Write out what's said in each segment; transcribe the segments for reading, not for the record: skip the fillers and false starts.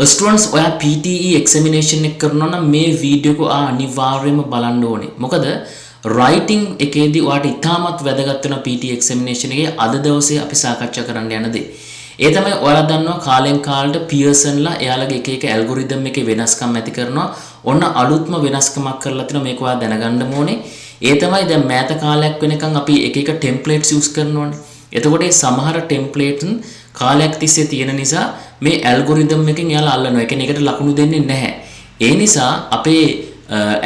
Students ඔයා PTE examination එක කරනවා නම් මේ වීඩියෝ එක අනිවාර්යයෙන්ම බලන්න ඕනේ. මොකද writing එකේදී ඔයාට ඉතාමත් වැදගත් වෙන PTE examination එකේ අද දවසේ අපි සාකච්ඡා කරන්න යන දේ. ඒ තමයි ඔයාලා දන්නවා කාලෙන් කාලට පියර්සන්ලා එයාලගේ එක එක ඇල්ගොරිතම් එකේ වෙනස්කම් ඇති කරනවා. ඔන්න අලුත්ම වෙනස්කමක් කරලා තිනවා මේක ඔයා දැනගන්න ඕනේ. ඒ තමයි දැන් මෑත කාලයක් වෙනකන් අපි එක එක ටෙම්ප්ලේට්ස් යූස් කරනවානේ. එතකොට මේ සමහර ටෙම්ප්ලේට්න් කාලයක් තිස්සේ තියෙන නිසා මේ ඇල්ගොරිතම් එකෙන් එයාලා අල්ලනවා. ඒ කියන්නේ ඒකට ලකුණු දෙන්නේ නැහැ. ඒ නිසා අපේ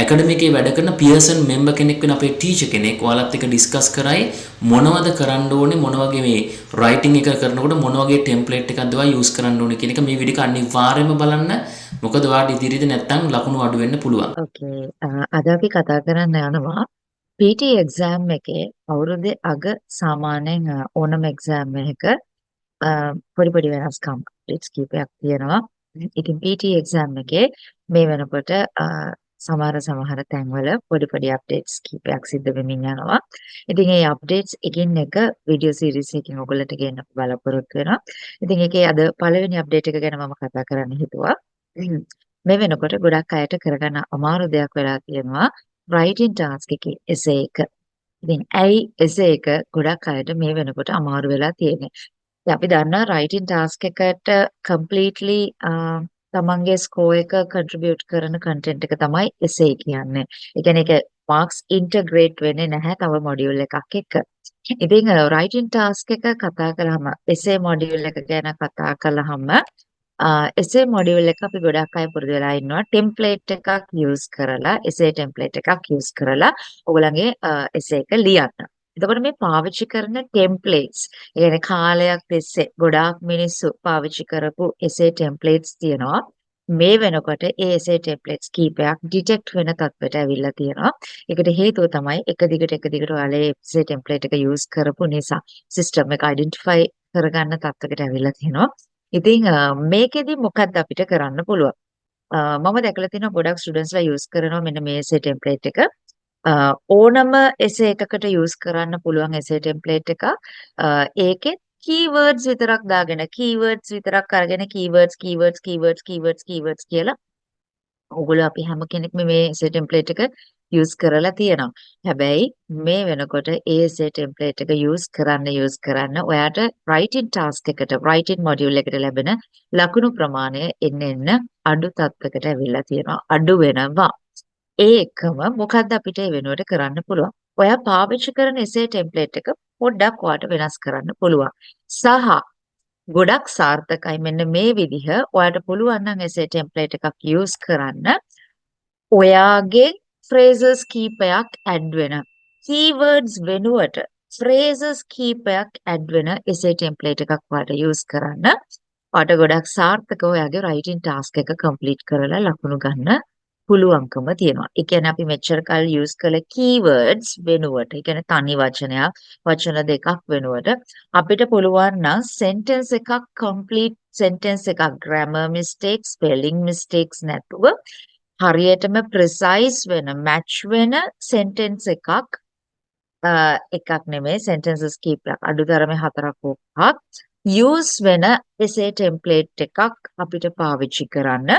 ඇකඩමි එකේ වැඩ කරන පියර්සන් මෙම්බර් කෙනෙක් වෙන අපේ ටීචර් කෙනෙක් ඔයාලත් එක්ක ඩිස්කස් කරයි මොනවද කරන්න ඕනේ මොන වගේ මේ රයිටින් එක කරනකොට මොන වගේ ටෙම්ප්ලේට් එකක්ද ඔයා යූස් කරන්න ඕනේ කියන එක මේ වීඩියෝ එක අනිවාර්යයෙන්ම බලන්න. මොකද ඔයාට ඉදිරියේදී නැත්තම් ලකුණු අඩු වෙන්න පුළුවන්. ඕකේ. අද අපි කතා කරන්න යනවා PTE exam එකේ අවුරුද්දේ අග සාමාන්‍යයෙන් ඕනම exam එකක පොඩි පොඩි වෙනස්කම් කීපයක් තියෙනවා. ඉතින් PTE exam එකේ මේ වෙනකොට සමහර තැන්වල පොඩි පොඩි අප්ඩේට්ස් කීපයක් සිද්ධ වෙමින් යනවා. ඉතින් මේ අප්ඩේට්ස් එකින් එක වීඩියෝ සීරීස් එකකින් ඔයගොල්ලන්ට ගෙන්න බලාපොරොත්තු වෙනවා. ඉතින් ඒකේ අද පළවෙනි අප්ඩේට් එක ගැන මම කතා කරන්න හිතුවා. මේ වෙනකොට ගොඩක් අයට කරගන්න අමාරු දෙයක් වෙලා තියෙනවා writing task එකේ essay එක. ඉතින් ඇයි essay එක ගොඩක් අයට මේ වෙනකොට අමාරු වෙලා තියෙන්නේ? ඉතින් අපි දන්නා writing task එකට completely තමන්ගේ score එක contribute කරන content එක තමයි essay කියන්නේ. ඒ කියන්නේ ඒක marks integrate වෙන්නේ නැහැ තව module එකක් එක්ක. ඉතින් writing task එක කතා කරාම essay module එක ගැන කතා කළාම essay module එක අපි ගොඩක් අය පුරුදු වෙලා ඉන්නවා template එකක් use කරලා essay template එකක් use කරලා ඔයගොල්ලන්ගේ essay එක ලියන්න. එතකොට මේ පාවිච්චි කරන templates ඒ කියන්නේ කාලයක් තිස්සේ ගොඩාක් මිනිස්සු පාවිච්චි කරපු essay templates තියෙනවා. මේ වෙනකොට ඒ essay templates කීපයක් detect වෙන තත්ත්වයට ඇවිල්ලා තියෙනවා. ඒකට හේතුව තමයි එක දිගට ඔයාලා essay template එක use කරපු නිසා system එක identify කරගන්න තත්ත්වයකට ඇවිල්ලා තියෙනවා. ඉතින් මේකෙදි මොකක්ද අපිට කරන්න පුළුවන්? මම දැකලා තියෙනවා ගොඩක් ස්ටුඩන්ට්ස්ලා යූස් කරනවා මෙන්න මේ essay template එක. ඕනම essay එකකට යූස් කරන්න පුළුවන් essay template එක. ඒකේ keywords විතරක් දාගෙන keywords විතරක් අරගෙන keywords කියලා ඔයගොල්ලෝ අපි හැම කෙනෙක්ම මේ essay template එක යූස් කරලා තියෙනවා. හැබැයි මේ වෙනකොට ඒ essay template එක යූස් කරන්න ඔයාට writing task එකට writing module එකට ලැබෙන ලකුණු ප්‍රමාණය එන්න අඩු තත්ත්වයකට ඇවිල්ලා තියෙනවා. අඩු වෙනවා. ඒකම මොකද්ද අපිට ඒ වෙනුවට කරන්න පුළුවන්? ඔයා පාවිච්චි කරන essay template එක පොඩ්ඩක් ඔයාට වෙනස් කරන්න පුළුවන්. සහ ගොඩක් සාර්ථකයි මෙන්න මේ විදිහ ඔයාට පුළුවන් නම් essay template එකක් use කරන්න ඔයාගේ phrases කීපයක් add වෙන keywords වෙනුවට phrases කීපයක් add වෙන essay template එකක් ඔයාට use කරන්න ඔයාට ගොඩක් සාර්ථකව ඔයාගේ writing task එක complete කරලා ලකුණු ගන්න පුළුවන්කම තියෙනවා. ඒ කියන්නේ අපි මෙච්චර කල් use කළ keywords වෙනුවට, ඒ කියන්නේ තනි වචනයක්, වචන දෙකක් වෙනුවට අපිට පුළුවන් නම් sentence එකක් complete sentence එකක් grammar mistakes, spelling mistakes නැතුව හරියටම precise වෙන, match වෙන sentence එකක් නෙමෙයි sentences කීපයක් අඩුතරමේ 4ක් හෝ 5ක් use වෙන essay template එකක් අපිට පාවිච්චි කරන්න.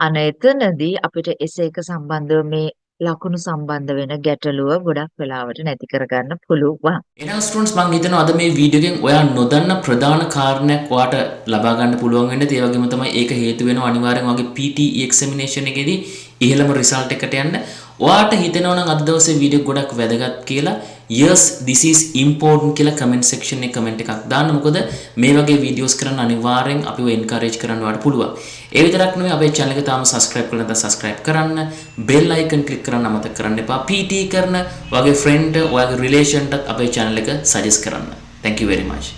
අන එතනදී අපිට essay එක සම්බන්ධව මේ ලකුණු සම්බන්ධ වෙන ගැටලුව ගොඩක් වෙලාවට නැති කරගන්න පුළුවන්. එහෙනම් ස්ටුඩන්ට්ස් මම හිතනවා අද මේ වීඩියෝ එකෙන් ඔයා නොදන්න ප්‍රධාන කාරණයක් ඔයාට ලබා ගන්න පුළුවන් වෙන්නේ. ඒ වගේම තමයි ඒක හේතු වෙනවා අනිවාර්යෙන් ඔයාගේ PTE examination එකේදී ඉහළම result එකට යන්න. ඔයාට හිතෙනවා නම් අද දවසේ වීඩියෝ ගොඩක් වැදගත් කියලා yes this is important කියලා comment section එකේ comment එකක් දාන්න. මොකද මේ වගේ වීඩියෝස් කරන්න අනිවාර්යෙන් අපිව encourage කරන්න ඔයාලට පුළුවන්. ඒ විතරක් නෙමෙයි අපේ channel එක තාම subscribe කරලා නැත්නම් subscribe කරන්න. bell icon click කරන්න අමතක කරන්න එපා. PTE කරන ඔයාගේ friend ඔයාගේ relation ටත් අපේ channel එක suggest කරන්න. Thank you very much.